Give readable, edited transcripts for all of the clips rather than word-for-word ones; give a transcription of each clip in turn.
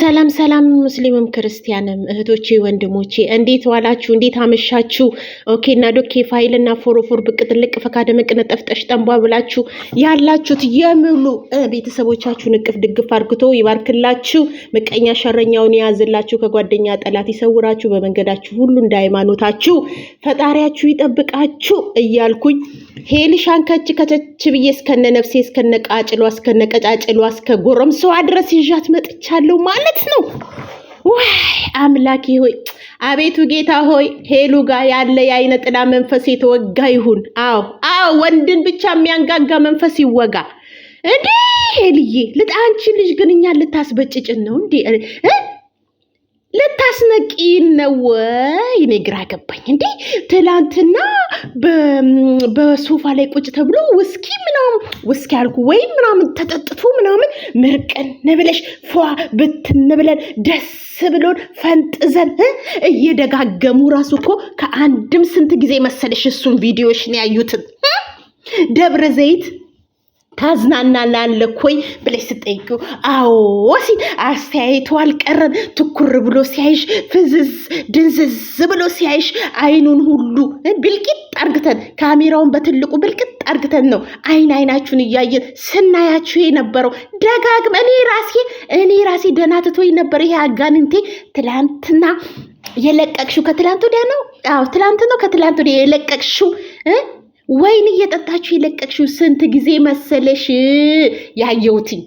ሰላም ሰላም ሙስሊምም ክርስቲያንም እህቶቼ ወንድሞቼ እንዴት ዋላችሁ? እንዴት አመሻችሁ? ኦኬና ዶኬ ፋይልና ፎሮፎር ብቅ ጥልቅ ፈካደ መቅነጠፍ ጠሽጠንቧ ብላችሁ ያላችሁት የሙሉ ቤተሰቦቻችሁን እቅፍ ድግፍ አርግቶ ይባርክላችሁ። ምቀኛ ሸረኛውን የያዝላችሁ፣ ከጓደኛ ጠላት ይሰውራችሁ፣ በመንገዳችሁ ሁሉ እንደ ሃይማኖታችሁ ፈጣሪያችሁ ይጠብቃችሁ እያልኩኝ ሄልሻን ከች ብዬ እስከነ ነፍሴ እስከነ ቃጭሏ እስከነ ቀጫጭሏ እስከ ጎረምሳዋ ድረስ ይዣት መጥቻለሁ ማለት ነው። ወይ አምላኬ ሆይ፣ አቤቱ ጌታ ሆይ፣ ሄሉ ጋር ያለ የአይነ ጥላ መንፈስ የተወጋ ይሁን። አዎ ወንድን ብቻ የሚያንጋጋ መንፈስ ይወጋ። እንዴ ሄልዬ አንቺ ልጅ ግን እኛን ልታስበጭጭን ነው እንዴ? ልታስነቂን ነው ወይ? እኔ ግራ ገባኝ። እንዴ ትላንትና በሶፋ ላይ ቁጭ ተብሎ ውስኪ አልኩ ወይም ምናምን ተጠጥቶ ምናምን ምርቅን ብለሽ ፏ ብትን ብለን ደስ ብሎን ፈንጥዘን እየደጋገሙ ራሱ እኮ ከአንድም ስንት ጊዜ መሰለሽ እሱን ቪዲዮሽን ያዩትን ደብረ ዘይት ታዝናናናለህ ኮይ ብለሽ ስጠይቂው አዎ ሲል አስተያየቱ አልቀረም። ትኩር ብሎ ሲያይሽ ፍዝዝ ድንዝዝ ብሎ ሲያይሽ አይኑን ሁሉ ብልቂጥ አርግተን ካሜራውን በትልቁ ብልቂጥ አርግተን ነው አይናችሁን እያየን ስናያችሁ የነበረው። ደጋግመ እኔ ራሴ ደህና ትቶኝ ነበር። ይሄ አጋንንቴ ትላንትና የለቀቅሽው ከትላንት ወዲያ ነው። ትላንት ነው ከትላንት ወዲያ የለቀቅሽው ወይን እየጠጣችሁ የለቀቅሽው ስንት ጊዜ መሰለሽ ያየውትኝ?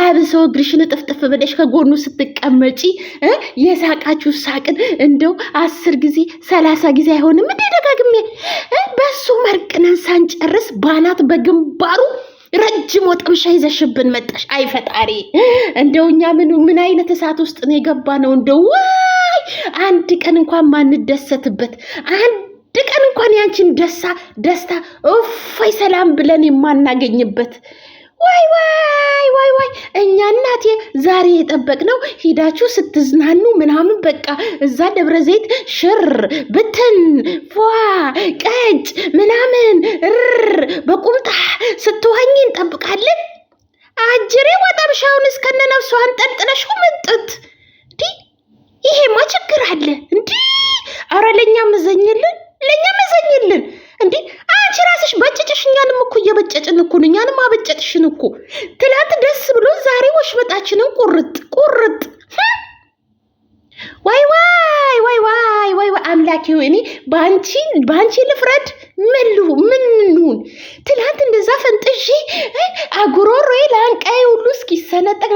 አብሶ እግርሽን ጥፍጥፍ ብለሽ ከጎኑ ስትቀመጪ የሳቃችሁ ሳቅን እንደው 10 ጊዜ 30 ጊዜ አይሆንም እንዴ? ደጋግሜ በሱ መርቅነን ሳንጨርስ ባናት በግንባሩ ረጅም ወጥምሻ ይዘሽብን መጣሽ። አይ ፈጣሪ፣ እንደው እኛ ምን አይነት እሳት ውስጥ ነው የገባ ነው? እንደው ወይ አንድ ቀን እንኳን ማንደሰትበት አንድ ቀን እንኳን ያንቺን ደስታ እፎይ ሰላም ብለን የማናገኝበት ወይ እኛ እናቴ ዛሬ የጠበቅነው ሂዳችሁ ስትዝናኑ ምናምን በቃ እዛ ደብረ ዘይት ሽር ብትን ፏ ቀጭ ምናምን በቁምጣ ስትዋኝ እንጠብቃለን። አጅሬ ወጠምሻውን እስከነ ነፍሷ አንጠልጥለሽ ምጥት እንዲ ይሄማ ችግር አለ እንዲ። አረ ለኛ መዘኝልን እንዴ! አንቺ ራስሽ በጨጭሽ፣ እኛንም እኮ እየበጨጭን እኮ ነው። እኛንም አበጨጥሽን እኮ። ትላንት ደስ ብሎ ዛሬ ወሽመጣችንን ቁርጥ። ወይ አምላኬ ሆይ፣ እኔ ባንቺ ልፍረድ? ምን እንሁን? ትላንት እንደዛ ፈንጥዤ አጉሮሮዬ ላንቃዬ ሁሉ እስኪሰነጠቅ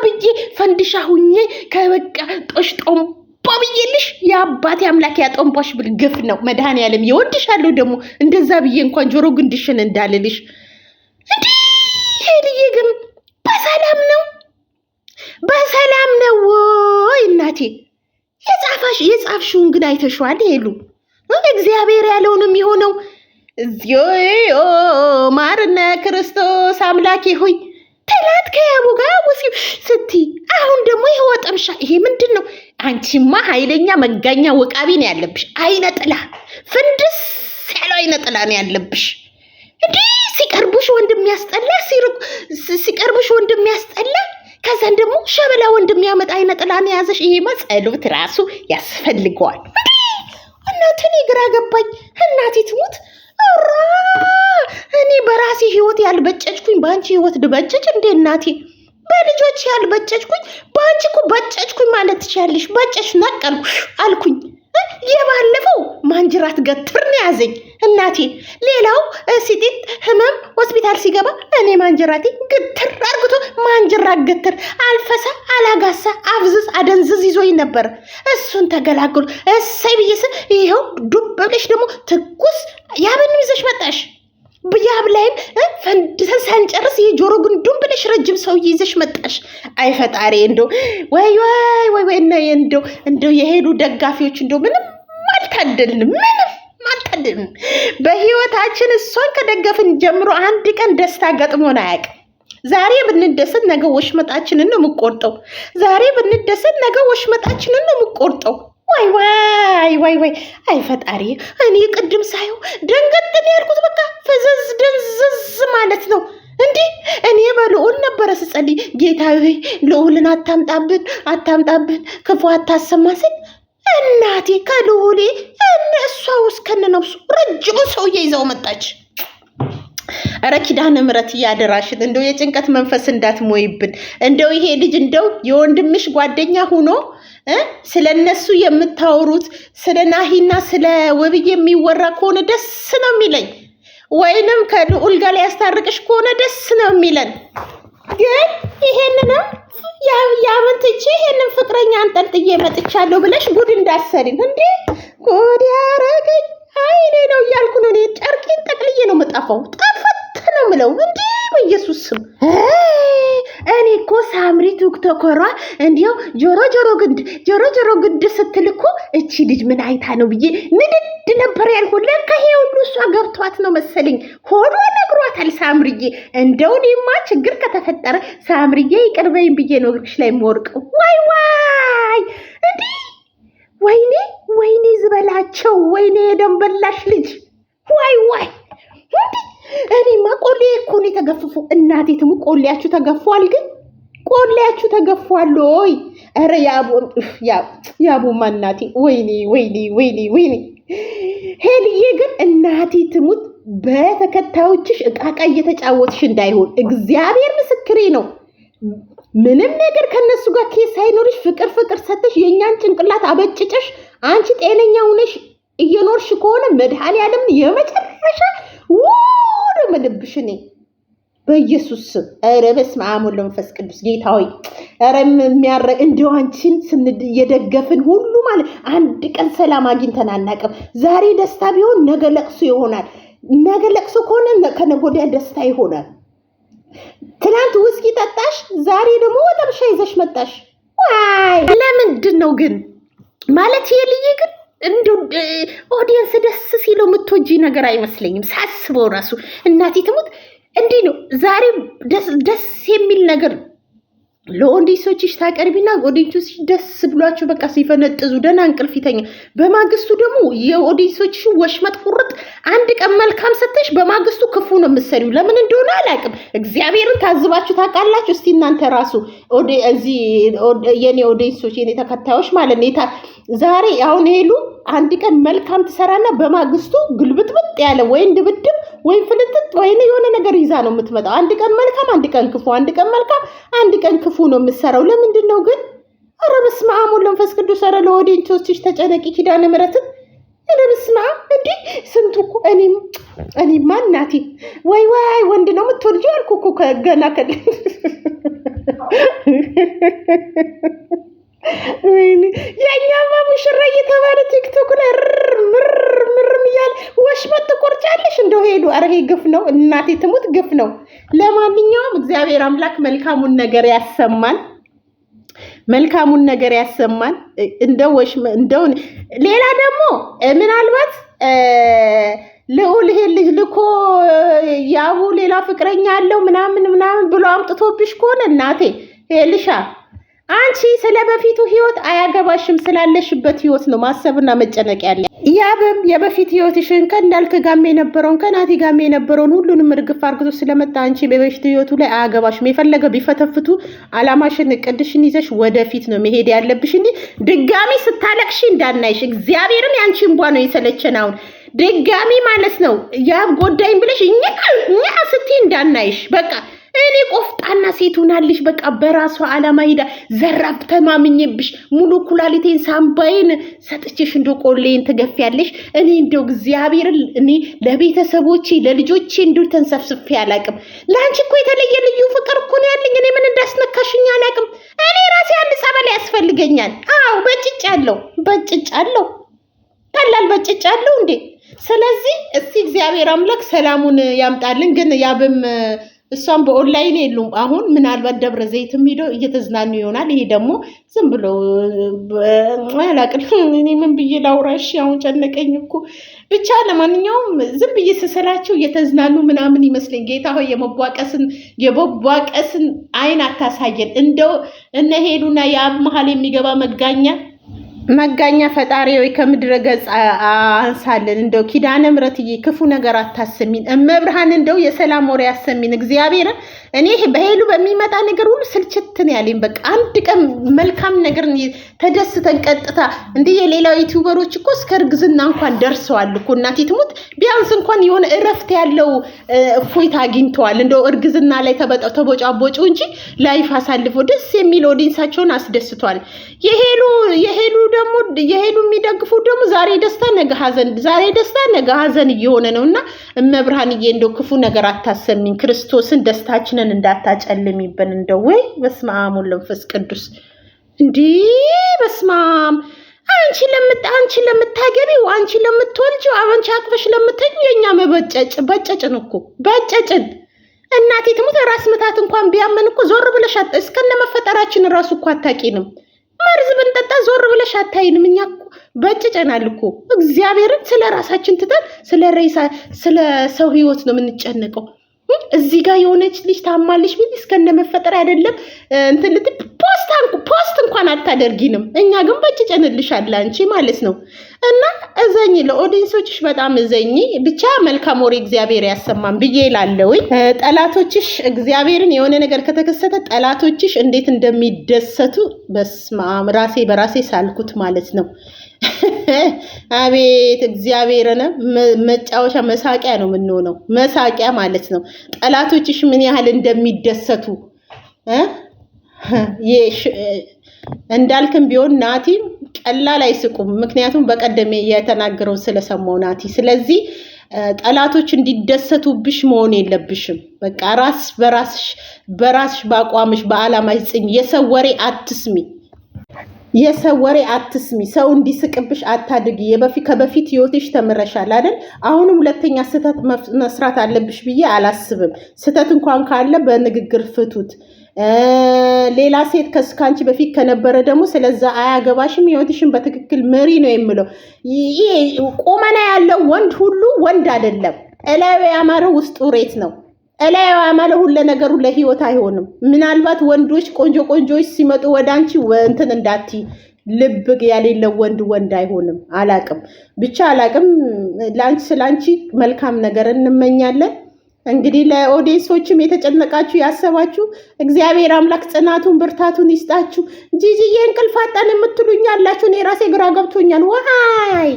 ብዬ ፈንድሻ ሁኜ ከበቃ ጦሽጦም ባብዬልሽ የአባቴ አምላክ ያጠንቧሽ ብል ግፍ ነው። መድኃኔዓለም ይወድሻለሁ ደግሞ እንደዛ ብዬ እንኳን ጆሮ ግንድሽን እንዳልልሽ። እንዴ ሄልዬ ግን በሰላም ነው ወይ እናቴ? የጻፍሽውን ግን አይተሽዋል ሄሉ? እግዚአብሔር ያለውን የሚሆነው እዚዮ ማርነ ክርስቶስ አምላኬ ሆይ፣ ትላት ከያቡ ጋር ወሲብ ስትይ አሁን ደግሞ ይሄ ወጠምሻ፣ ይሄ ምንድን ነው? አንቺማ ኃይለኛ መጋኛ ወቃቢ ነው ያለብሽ። አይነ ጥላ ፍንድስ ያለው አይነ ጥላ ነው ያለብሽ። እንዴ ሲቀርቡሽ ወንድም ያስጠላ፣ ሲቀርቡሽ ወንድም ያስጠላ፣ ከዛን ደግሞ ሸበላ ወንድም ያመጣ አይነ ጥላ ነው ያዘሽ። ይሄማ ጸሎት ራሱ ያስፈልገዋል። እናቴ ግራ ገባኝ። እናቴ ትሙት እኔ በራሴ ህይወት ያልበጨጭኩኝ በአንቺ ህይወት ልበጨጭ እንዴ እናቴ? በልጆች ያልበጨጭኩኝ በአንቺ እኮ በጨጭኩኝ ማለት ትችያለሽ። በጨጭ ነቀልኩ አልኩኝ። የባለፈው ማንጅራት ገትር ነው ያዘኝ እናቴ። ሌላው ሲጢት ህመም ሆስፒታል ሲገባ እኔ ማንጅራቴ ግትር አርግቶ ማንጅራት ገትር አልፈሳ አላጋሳ አፍዝዝ አደንዝዝ ይዞኝ ነበር። እሱን ተገላግሉ እሰይ ብዬስ ይኸው ዱብ ብለሽ ደግሞ ትኩስ ያብን ይዘሽ መጣሽ። ብያብ ላይም ፈንድተን ሳንጨርስ የጆሮ ግንዱን ብለሽ ረጅም ሰውዬ ይዘሽ መጣሽ። አይ ፈጣሪ፣ እንደው ወይ እንደው የሄሉ ደጋፊዎች እንደው ምንም አልታደልንም። በህይወታችን እሷን ከደገፍን ጀምሮ አንድ ቀን ደስታ ገጥሞን አያውቅም። ዛሬ ብንደሰት ነገ ወሽመጣችንን ነው የምቆርጠው። ወይ አይ ፈጣሪ፣ እኔ ቅድም ሳየው ደንገጥን ያልኩት በቃ ፍዝዝ ድንዝዝ ማለት ነው። እንዴ እኔ በልዑል ነበረ ስጸልይ ጌታዬ ልዑልን አታምጣብን ክፉ አታሰማ ስል እናቴ ከልዑሌ እሷ ውስጥ ከነነፍሱ ረጅሙ ሰውዬ ይዘው መጣች። ኧረ ኪዳነ ምሕረት እያደራሽን እንደው የጭንቀት መንፈስ እንዳትሞይብን። እንደው ይሄ ልጅ እንደው የወንድምሽ ጓደኛ ሆኖ ስለነሱ የምታወሩት ስለ ናሂና ስለ ውብዬ የሚወራ ከሆነ ደስ ነው የሚለኝ፣ ወይንም ከልዑል ጋር ያስታርቅሽ ከሆነ ደስ ነው የሚለን። ግን ይሄንንም ያመንትቼ ይሄንን ፍቅረኛ አንጠልጥዬ መጥቻለሁ ብለሽ ጉድ እንዳሰሪን እንዴ! ጉድ ያረገኝ አይኔ ነው እያልኩ ነው። እኔ ጨርቄን ጠቅልዬ ነው መጣፋው ጠፈት ነው ምለው እንዴ! በኢየሱስ ስም እኔ እኮ ሳምሪ ቲክቶከሯ እንዲያው ጆሮ ግንድ ስትልኮ እቺ ልጅ ምን አይታ ነው ብዬ ንድድ ነበር ያልኩ። ለካ ይሄ ሁሉ እሷ ገብቷት ነው መሰለኝ። ሆኖ ነግሯታል ሳምሪዬ። እንደው እኔማ ችግር ከተፈጠረ ሳምሪዬ ይቅር በይኝ ብዬ ነው እግርሽ ላይ የምወርቀው። ዋይ እንዴ! ወይኔ ዝበላቸው፣ ወይኔ የደንበላሽ ልጅ ዋይ እኔማ ቆሌ እኮ ነው የተገፈፉ። እናቴ ትሙ ቆሌያችሁ ተገፏል። ግን ቆሌያችሁ ተገፏል ወይ? ኧረ ያቡማ እናቴ ወይኔ ሄልዬ ግን እናቴ ትሙት በተከታዮችሽ እቃቃ እየተጫወትሽ እንዳይሆን እግዚአብሔር ምስክሬ ነው። ምንም ነገር ከነሱ ጋር ኬስ ሳይኖርሽ ፍቅር ሰተሽ የእኛን ጭንቅላት አበጭጨሽ አንቺ ጤነኛ ሆነሽ እየኖርሽ ከሆነ መድኃኔዓለም የመጨረሻ ወደ መልብሽ እኔ በኢየሱስ ስም ኧረ በስመ አብ ወወልድ ወመንፈስ ቅዱስ ጌታ ሆይ ኧረ የሚያረግ እንደው አንቺን የደገፍን ሁሉ ማለት አንድ ቀን ሰላም አግኝተን አናውቅም። ዛሬ ደስታ ቢሆን ነገ ለቅሶ ይሆናል። ነገ ለቅሶ ከሆነ ከነገ ወዲያ ደስታ ይሆናል። ትናንት ውስኪ ጠጣሽ፣ ዛሬ ደግሞ ወጠብሻ ይዘሽ መጣሽ። ዋይ ለምንድን ነው ግን ማለት የልዬ ግን እንደው ኦዲየንስ ደስ ሲለው የምትወጂ ነገር አይመስለኝም ሳስበው ራሱ። እናቴ ትሙት እንዲህ ነው ዛሬ ደስ የሚል ነገር ለኦዲየንሶችሽ ታቀርቢና ኦዲየንሶችሽ ደስ ብሏቸው በቃ ሲፈነጥዙ ደህና እንቅልፍ ይተኛ። በማግስቱ ደግሞ የኦዲየንሶችሽ ወሽመጥ ቁርጥ አንድ ቀን መልካም ሰተሽ በማግስቱ ክፉ ነው የምትሰሪው። ለምን እንደሆነ አላውቅም። እግዚአብሔርን ታዝባችሁ ታውቃላችሁ? እስቲ እናንተ ራሱ እዚህ የኔ ኦዲየንሶች የኔ ተከታዮች ማለት ነው ዛሬ አሁን ሄሉ አንድ ቀን መልካም ትሰራና በማግስቱ ግልብጥብጥ ያለ ወይ ድብድብ ወይ ፍልጥጥ ወይ የሆነ ነገር ይዛ ነው የምትመጣው። አንድ ቀን መልካም አንድ ቀን ክፉ፣ አንድ ቀን መልካም አንድ ቀን ክፉ ነው የምትሰራው። ለምንድን ነው ግን? ኧረ በስመ አብ ወወልድ ወመንፈስ ቅዱስ። ኧረ ለኦዲየንሶችሽ ተጨነቂ ኪዳነ ምሕረትን። ኧረ በስመ አብ እንዴ! ስንቱ እኮ እኔማ እናቴ ወይ ወንድ ነው የምትወልጂው አልኩ እኮ ገና የኛማ ሙሽራ እየተባለ ቲክቶክ ላይ ምርም እያለ ወሽመጥ ትቆርጫለሽ እንደው ሄዱ። ኧረ ይሄ ግፍ ነው እናቴ ትሙት ግፍ ነው። ለማንኛውም እግዚአብሔር አምላክ መልካሙን ነገር ያሰማን፣ መልካሙን ነገር ያሰማን። እንደው ሌላ ደግሞ ምናልባት ልዑል ይሄ ልጅ ልኮ ያቡ ሌላ ፍቅረኛ አለው ምናምን ብሎ አምጥቶብሽ ከሆነ እናቴ ሄልሻ አንቺ ስለ በፊቱ ህይወት አያገባሽም። ስላለሽበት ህይወት ነው ማሰብና መጨነቅ ያለ። ያብም የበፊት ህይወትሽን ከእንዳልክ ጋም የነበረውን ከናቲ ጋም የነበረውን ሁሉንም እርግፍ አርግቶ ስለመጣ አንቺ በበፊት ህይወቱ ላይ አያገባሽም። የፈለገ ቢፈተፍቱ አላማሽን እቅድሽን ይዘሽ ወደፊት ነው መሄድ ያለብሽ እንጂ ድጋሚ ስታለቅሽ እንዳናይሽ። እግዚአብሔርን ያንቺ እንቧ ነው የሰለቸን። አሁን ድጋሚ ማለት ነው ያብ ጎዳኝ ብለሽ እኛ ስትይ እንዳናይሽ። በቃ እኔ ቆፍጣና ሴት ሆናልሽ። በቃ በራሷ አላማ ሄዳ ዘራብ ተማምኜብሽ ሙሉ ኩላሊቴን ሳምባዬን ሰጥቼሽ እንደው ቆሌን ትገፊያለሽ። እኔ እንደው እግዚአብሔርን እኔ ለቤተሰቦቼ ለልጆቼ እንደው ተንሰፍስፌ አላቅም። ለአንቺ እኮ የተለየ ልዩ ፍቅር እኮ ነው ያለኝ። እኔ ምን እንዳስነካሽኝ አላቅም። እኔ ራሴ አንድ ጸበል ያስፈልገኛል። አዎ በጭጫለሁ ቀላል በጭጫለሁ እንዴ። ስለዚህ እስቲ እግዚአብሔር አምላክ ሰላሙን ያምጣልን። ግን ያብም እሷም በኦንላይን የሉም። አሁን ምናልባት ደብረ ዘይትም ሄደው እየተዝናኑ ይሆናል። ይሄ ደግሞ ዝም ብሎ አላቅም። እኔ ምን ብዬ ላውራሽ? አሁን ጨነቀኝ እኮ። ብቻ ለማንኛውም ዝም ብዬ ስሰላቸው እየተዝናኑ ምናምን ይመስለኝ። ጌታ ሆይ የመቧቀስን አይን አታሳየን። እንደው እነ ሄዱና የአብ መሀል የሚገባ መጋኛ መጋኛ ፈጣሪ ወይ ከምድረ ገጽ አንሳለን። እንደው ኪዳነ ምሕረትዬ ክፉ ነገር አታሰሚን። እመብርሃን እንደው የሰላም ወሬ ያሰሚን እግዚአብሔርን። እኔ በሄሉ በሚመጣ ነገር ሁሉ ስልችትን ያለኝ በቃ አንድ ቀን መልካም ነገር ተደስተን ቀጥታ እንደ የሌላው ዩቲዩበሮች እኮ እስከ እርግዝና እንኳን ደርሰዋል እኮ እናቴ ትሙት። ቢያንስ እንኳን የሆነ እረፍት ያለው እፎይታ አግኝተዋል። እንደው እርግዝና ላይ ተቦጫቦጩ እንጂ ላይፍ አሳልፎ ደስ የሚል ኦዲንሳቸውን አስደስቷል። የሄሉ ደግሞ የሄሉ የሚደግፉ ደግሞ ዛሬ ደስታ ነገ ሀዘን፣ ዛሬ ደስታ ነገ ሀዘን እየሆነ ነውና እመብርሃንዬ እንደው ክፉ ነገር አታሰሚን። ክርስቶስን ደስታችንን እንዳታጨልሚብን። እንደው ወይ በስመ አብ ወወልድ ወመንፈስ ቅዱስ እንዴ በስመ አብ። አንቺ ለምታገቢው አንቺ ለምትወልጂው አንቺ አቅፈሽ ለምትኝ የኛ በጨጭን እኮ በጨጭን እናቴ ትሙት። ራስ ምታት እንኳን ቢያመን እኮ ዞር ብለሽ እስከነ መፈጠራችን ራሱ እኮ አታቂንም። መርዝ ብንጠጣ ዞር ብለሽ አታይንም። እኛ እኮ በጭጨናል እኮ እግዚአብሔርን። ስለ ራሳችን ትተን ስለ ሰው ህይወት ነው የምንጨነቀው። እዚህ ጋር የሆነች ልጅ ታማለች ቢል እስከነ መፈጠር አይደለም እንትን ፖስት እንኳን አታደርጊንም። እኛ ግን በጭጨንልሻል አንቺ ማለት ነው። እና እዘኝ፣ ለኦዲየንሶችሽ በጣም እዘኝ። ብቻ መልካም ወሬ እግዚአብሔር ያሰማን ብዬ እላለሁ። ጠላቶችሽ እግዚአብሔርን የሆነ ነገር ከተከሰተ ጠላቶችሽ እንዴት እንደሚደሰቱ በስመ አብ ራሴ በራሴ ሳልኩት ማለት ነው። አቤት እግዚአብሔርን መጫወቻ መሳቂያ ነው የምንሆነው፣ መሳቂያ ማለት ነው። ጠላቶችሽ ምን ያህል እንደሚደሰቱ እንዳልክም ቢሆን ናቲም ቀላል አይስቁም። ምክንያቱም በቀደም የተናገረው ስለሰማው ናቲ። ስለዚህ ጠላቶች እንዲደሰቱብሽ መሆን የለብሽም። በቃ በራስሽ በአቋምሽ በአላማሽ ጽኝ። የሰው ወሬ አትስሚ። ሰው እንዲስቅብሽ አታድርጊ። ከበፊት ህይወትሽ ተምረሻል አይደል? አሁንም ሁለተኛ ስህተት መስራት አለብሽ ብዬ አላስብም። ስህተት እንኳን ካለ በንግግር ፍቱት። ሌላ ሴት ከስካንቺ በፊት ከነበረ ደግሞ ስለዛ አያገባሽም። ህይወትሽን በትክክል መሪ ነው የምለው። ይሄ ቁመና ያለው ወንድ ሁሉ ወንድ አይደለም። እላዩ ያማረው ውስጡ ሬት ነው። እላዩ ያማረው ሁሉ ነገሩ ለህይወት አይሆንም። ምናልባት ወንዶች ቆንጆች ሲመጡ ወዳንቺ እንትን እንዳትይ። ልብ ያሌለው ወንድ አይሆንም። ብቻ አላቅም። ስላንቺ መልካም ነገር እንመኛለን። እንግዲህ ለኦዲየንሶችም የተጨነቃችሁ ያሰባችሁ እግዚአብሔር አምላክ ጽናቱን ብርታቱን ይስጣችሁ። ጂጂዬ እንቅልፍ አጣን የምትሉኝ አላችሁ። እኔ ራሴ ግራ ገብቶኛል። ዋይ